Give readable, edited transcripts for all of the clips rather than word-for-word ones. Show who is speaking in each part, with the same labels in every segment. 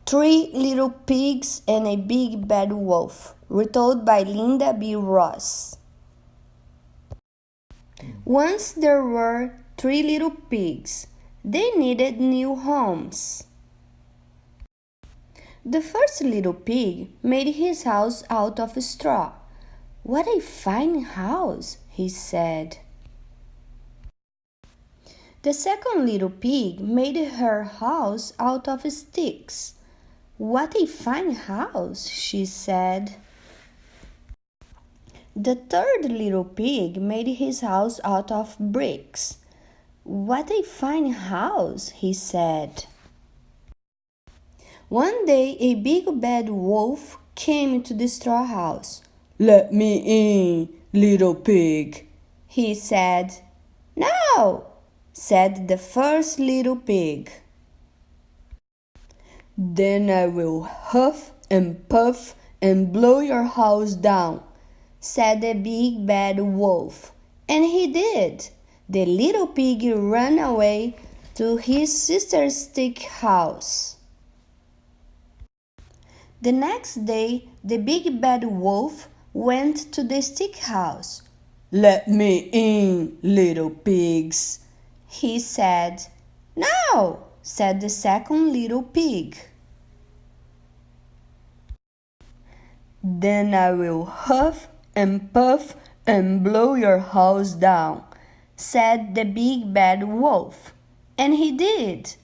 Speaker 1: Three Little Pigs and a Big Bad Wolf, retold by Linda B. Ross. Once there were three little pigs. They needed new homes. The first little pig made his house out of straw. "What a fine house," he said. The second little pig made her house out of sticks. "What a fine house," she said. The third little pig made his house out of bricks. "What a fine house," he said. One day a big bad wolf came to the straw house. "Let me in, little pig," he said. "No," said the first little pig. "Then I will huff and puff and blow your house down," said the big bad wolf. And he did. The little pig ran away to his sister's stick house. The next day, the big bad wolf went to the stick house. "Let me in, little pigs," he said. "No," said the second little pig. "Then I will huff and puff and blow your house down," said the big bad wolf. And he did.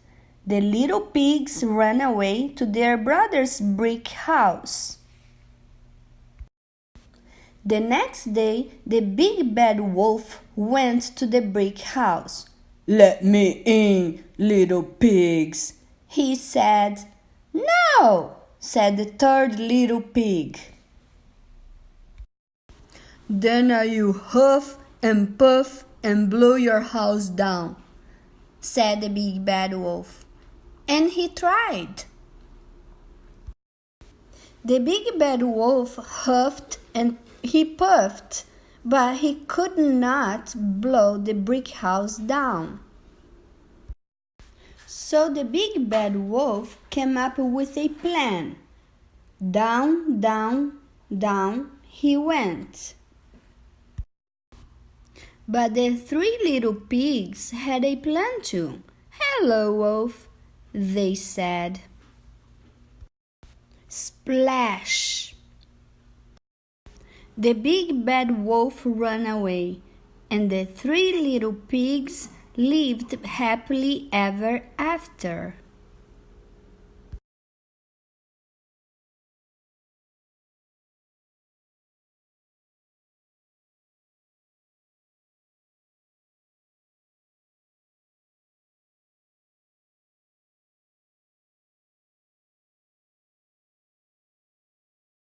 Speaker 1: The little pigs ran away to their brother's brick house. The next day, the big bad wolf went to the brick house. "Let me in, little pigs," he said. "No," said the third little pig. "Then I will huff and puff and blow your house down," said the big bad wolf. And he tried. The big bad wolf huffed and he puffed, but he could not blow the brick house down. So the big bad wolf came up with a plan. Down, down, down he went. But the three little pigs had a plan too. "Hello, wolf," they said. Splash! The big bad wolf ran away, and the three little pigs lived happily ever after.